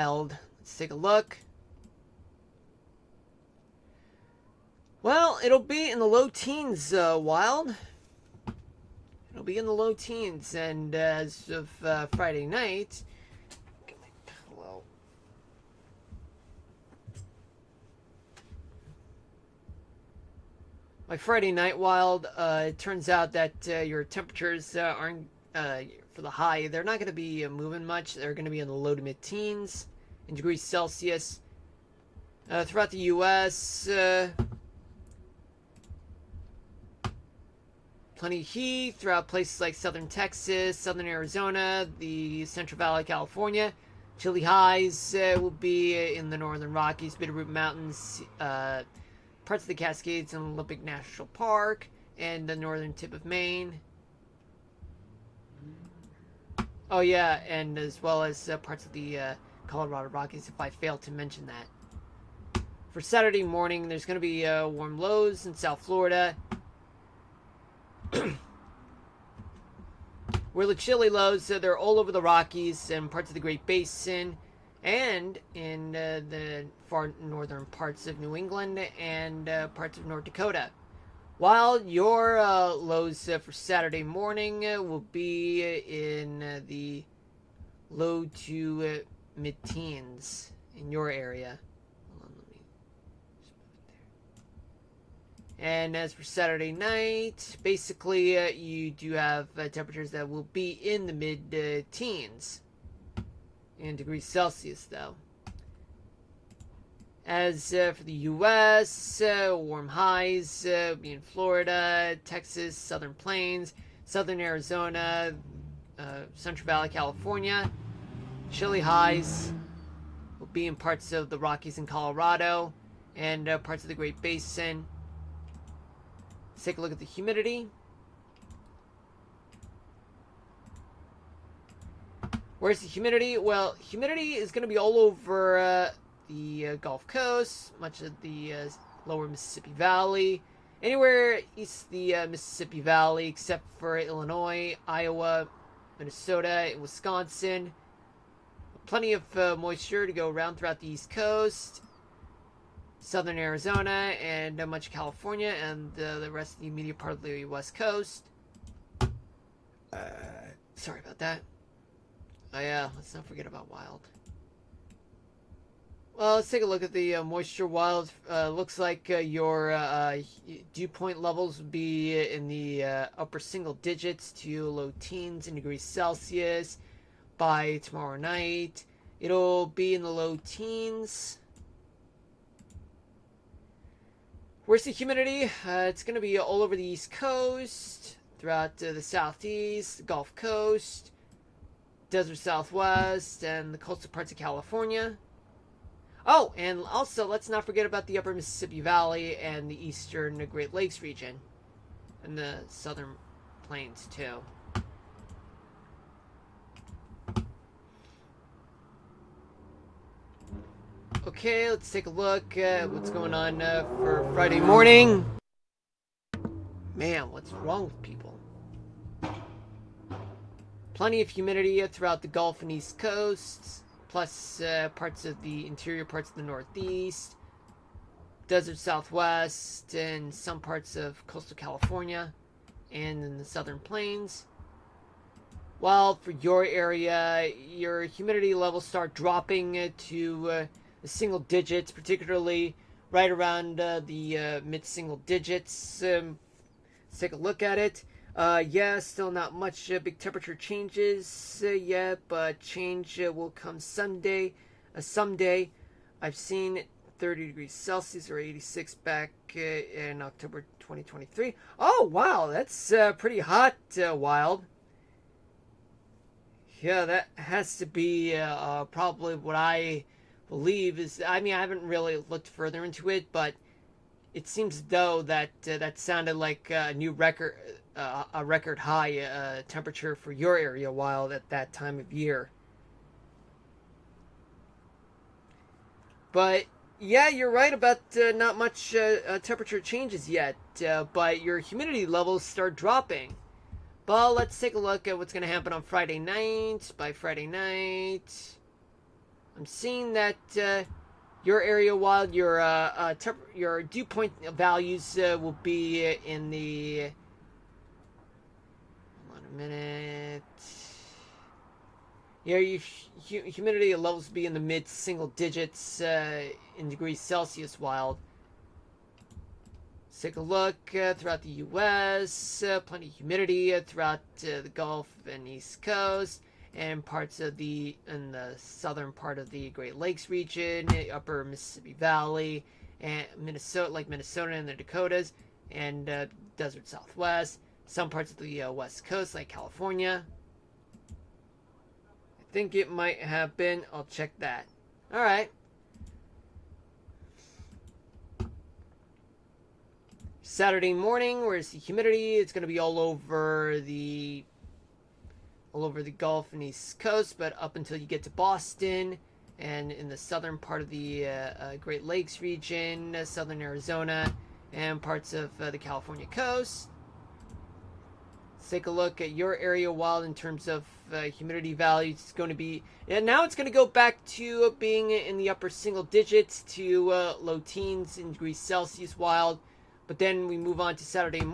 Let's take a look. Well, it'll be in the low teens, Wild. It'll be in the low teens, and as of Friday night, well, my Friday night, Wild, it turns out that your temperatures aren't, for the high, they're not going to be moving much. They're going to be in the low to mid teens in degrees Celsius. Throughout the U.S., plenty of heat throughout places like southern Texas, southern Arizona, the Central Valley, California. Chilly highs will be in the northern Rockies, Bitterroot Mountains, parts of the Cascades and Olympic National Park, and the northern tip of Maine. Oh yeah, and as well as parts of the Colorado Rockies, if I failed to mention that. For Saturday morning, there's going to be warm lows in South Florida. Where the chilly lows, they're all over the Rockies and parts of the Great Basin, and in the far northern parts of New England and parts of North Dakota. While your lows for Saturday morning will be in the low to mid-teens in your area. And as for Saturday night, basically you do have temperatures that will be in the mid-teens in degrees Celsius, though. As for the U.S., warm highs be in Florida, Texas, Southern Plains, Southern Arizona, Central Valley, California. Chilly highs will be in parts of the Rockies and Colorado and parts of the Great Basin. Let's take a look at the humidity. Where's the humidity? Well, humidity is going to be all over the Gulf Coast, much of the lower Mississippi Valley, anywhere east of the Mississippi Valley except for Illinois, Iowa, Minnesota, and Wisconsin. Plenty of moisture to go around throughout the East Coast, southern Arizona, and much of California, and the rest of the immediate part of the West Coast. Sorry about that. Oh yeah, let's not forget about Wild. Well, let's take a look at the moisture, Wild. Looks like your dew point levels would be in the upper single digits to low teens in degrees Celsius. By tomorrow night, it'll be in the low teens. Where's the humidity? It's going to be all over the East Coast, throughout the Southeast, the Gulf Coast, Desert Southwest, and the coastal parts of California. Oh, and also, let's not forget about the upper Mississippi Valley and the eastern Great Lakes region, and the southern plains, too. Okay, let's take a look at what's going on for Friday morning. Man, what's wrong with people? Plenty of humidity throughout the Gulf and East Coasts, plus parts of the interior parts of the Northeast, Desert Southwest, and some parts of coastal California, and in the southern plains. While for your area, your humidity levels start dropping to the single digits, particularly right around the mid-single digits. Let's take a look at it. Yeah, still not much big temperature changes yet, but change will come someday. Someday. I've seen 30 degrees Celsius or 86 back in October 2023. Oh, wow, that's pretty hot, Wild. Yeah, that has to be probably what I believe is. I mean, I haven't really looked further into it, but it seems though that that sounded like a new record, a record high temperature for your area, Wild, at that time of year. But yeah, you're right about not much temperature changes yet, but your humidity levels start dropping. But let's take a look at what's going to happen on Friday night. By Friday night, I'm seeing that your area, while your dew point values will be in the. Hold on a minute. Yeah, humidity levels be in the mid single digits in degrees Celsius. While let's take a look throughout the U.S. Plenty of humidity throughout the Gulf and East Coast, and parts of the southern part of the Great Lakes region, upper Mississippi Valley, and Minnesota and the Dakotas, and desert Southwest. Some parts of the West Coast, like California. I think it might have been. I'll check that. All right. Saturday morning, where's the humidity? It's going to be all over the Gulf and East Coast, but up until you get to Boston and in the southern part of the Great Lakes region, southern Arizona, and parts of the California coast. Let's take a look at your area wild in terms of humidity values. It's going to be, and now it's going to go back to being in the upper single digits to low teens in degrees Celsius wild. But then we move on to Saturday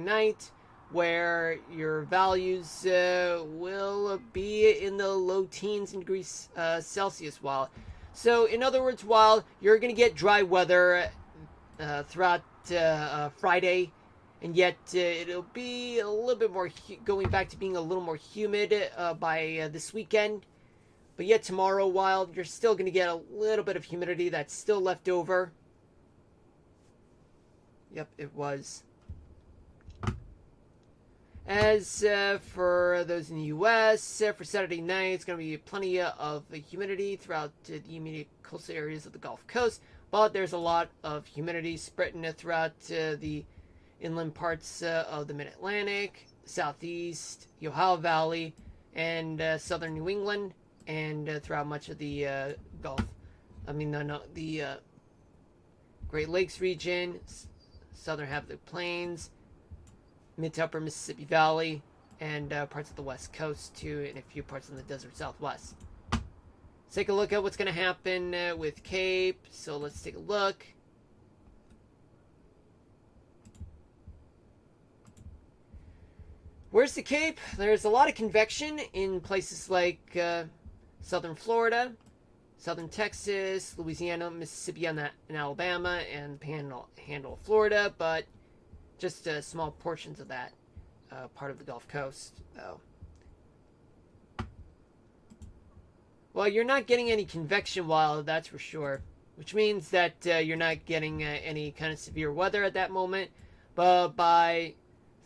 night, where your values will be in the low teens in degrees Celsius. While, so in other words, while you're going to get dry weather throughout Friday, and yet it'll be a little bit more going back to being a little more humid by this weekend. But yet tomorrow, while you're still going to get a little bit of humidity that's still left over. Yep, it was. As for those in the U.S., for Saturday night, it's going to be plenty of humidity throughout the immediate coastal areas of the Gulf Coast. But there's a lot of humidity spreading throughout the inland parts of the Mid-Atlantic, Southeast, the Ohio Valley, and southern New England, and throughout much of the Gulf. The Great Lakes region, southern half of the plains, mid to upper Mississippi Valley, and parts of the West Coast too, and a few parts in the desert Southwest. Let's take a look at what's going to happen with Cape. So let's take a look. Where's the Cape? There's a lot of convection in places like southern Florida, southern Texas, Louisiana, Mississippi, and Alabama, and Panhandle of Florida, but just small portions of that part of the Gulf Coast, though. Well, you're not getting any convection wild, that's for sure, which means that you're not getting any kind of severe weather at that moment. But by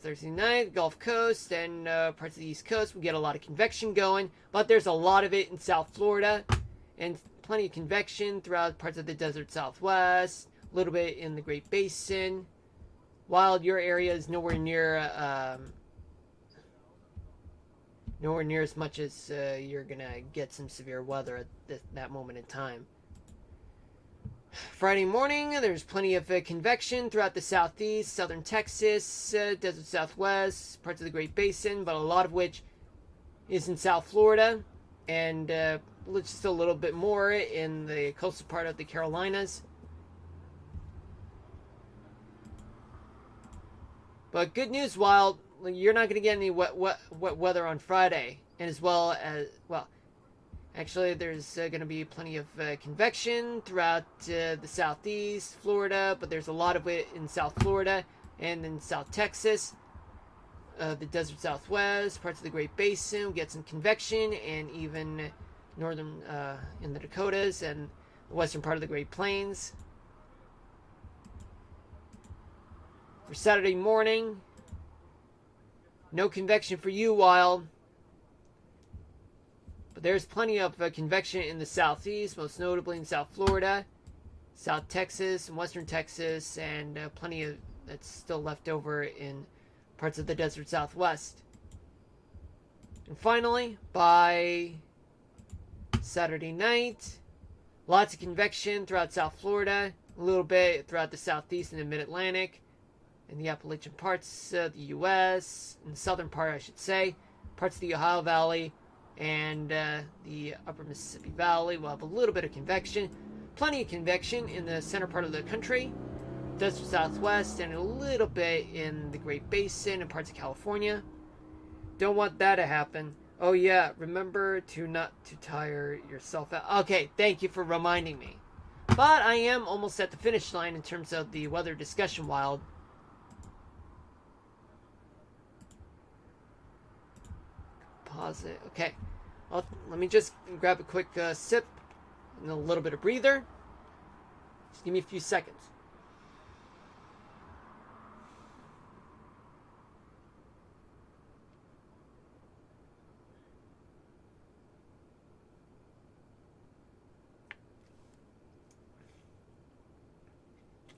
Thursday night, Gulf Coast and parts of the East Coast, we get a lot of convection going, but there's a lot of it in South Florida, and plenty of convection throughout parts of the desert Southwest, a little bit in the Great Basin, while your area is nowhere near as much as you're gonna get some severe weather at that moment in time. Friday morning, there's plenty of convection throughout the Southeast, southern Texas, desert Southwest, parts of the Great Basin, but a lot of which is in South Florida, and just a little bit more in the coastal part of the Carolinas. But good news, while you're not going to get any wet weather on Friday, and as well as, well, actually there's going to be plenty of convection throughout the Southeast, Florida, but there's a lot of it in South Florida and in South Texas, the desert Southwest, parts of the Great Basin. We get some convection, and even northern in the Dakotas and the western part of the Great Plains. For Saturday morning, no convection for you, Wild. But there's plenty of convection in the Southeast, most notably in South Florida, South Texas, and Western Texas, and plenty of that's still left over in parts of the desert Southwest. And finally, by Saturday night, lots of convection throughout South Florida, a little bit throughout the Southeast and the Mid-Atlantic, in the Appalachian parts of the U.S., in the southern part, I should say, parts of the Ohio Valley, And the upper Mississippi Valley will have a little bit of convection. Plenty of convection in the center part of the country, desert southwest, and a little bit in the Great Basin and parts of California. Don't want that to happen. Oh yeah, remember to not to tire yourself out. Okay, thank you for reminding me. But I am almost at the finish line in terms of the weather discussion wild. Pause it. Okay. Well, let me just grab a quick sip and a little bit of breather. Just give me a few seconds.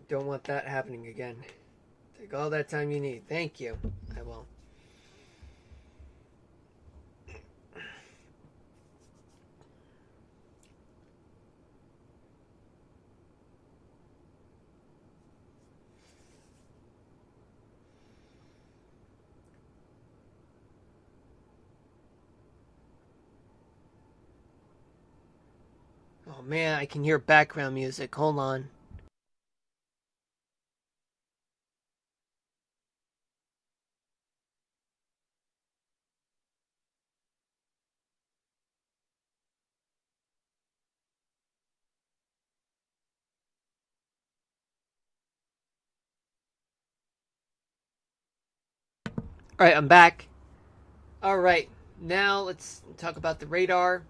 Don't want that happening again. Take all that time you need. Thank you. I will. Oh man, I can hear background music. Hold on. Alright, I'm back. Alright, now let's talk about the radar.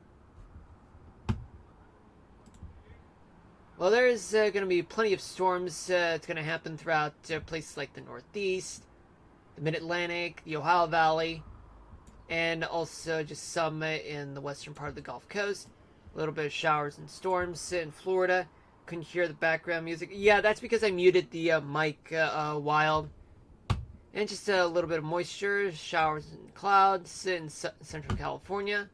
Well, there's going to be plenty of storms. It's going to happen throughout places like the Northeast, the Mid-Atlantic, the Ohio Valley, and also just some in the western part of the Gulf Coast. A little bit of showers and storms in Florida. Couldn't hear the background music. Yeah, that's because I muted the mic wild. And just a little bit of moisture, showers and clouds in Central California.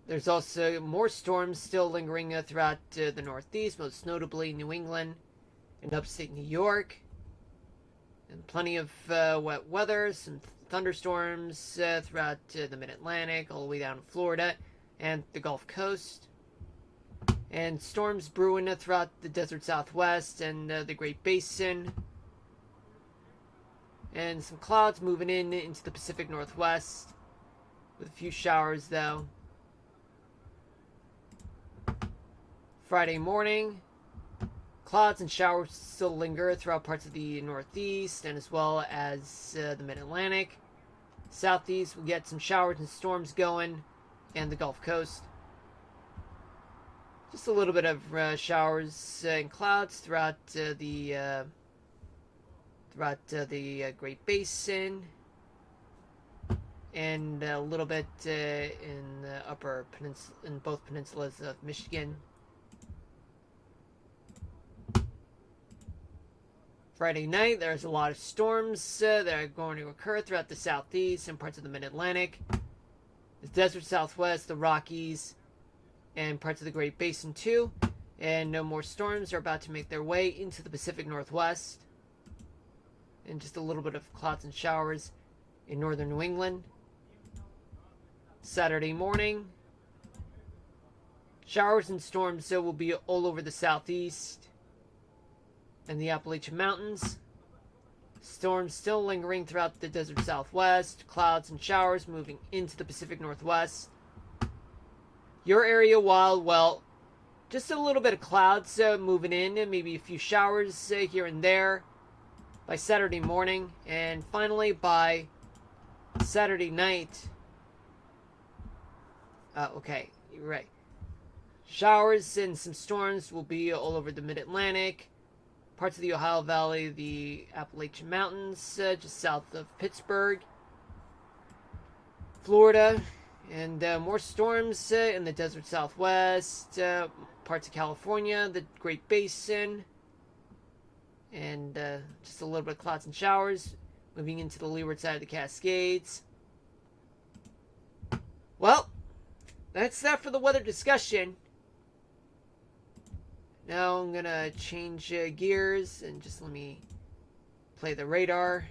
There's also more storms still lingering throughout the Northeast, most notably New England and upstate New York. And plenty of wet weather, some thunderstorms throughout the Mid-Atlantic, all the way down to Florida and the Gulf Coast. And storms brewing throughout the desert southwest and the Great Basin. And some clouds moving into the Pacific Northwest, with a few showers though. Friday morning, clouds and showers still linger throughout parts of the Northeast and as well as the Mid-Atlantic. Southeast, we get some showers and storms going, and the Gulf Coast. Just a little bit of showers and clouds throughout the Great Basin, and a little bit in the upper peninsula, in both peninsulas of Michigan. Friday night, there's a lot of storms that are going to occur throughout the southeast and parts of the Mid-Atlantic, the desert southwest, the Rockies, and parts of the Great Basin too. And no more storms are about to make their way into the Pacific Northwest. And just a little bit of clouds and showers in northern New England. Saturday morning, showers and storms will be all over the southeast and the Appalachian Mountains. Storms still lingering throughout the desert southwest. Clouds and showers moving into the Pacific Northwest. Your area, wild, well, just a little bit of clouds moving in, and maybe a few showers here and there by Saturday morning. And finally, by Saturday night, okay, you're right. Showers and some storms will be all over the Mid-Atlantic, parts of the Ohio Valley, the Appalachian Mountains, just south of Pittsburgh, Florida, and more storms in the desert southwest, parts of California, the Great Basin, and just a little bit of clouds and showers moving into the leeward side of the Cascades. Well, that's that for the weather discussion. Now I'm gonna change gears and just let me Play the radar.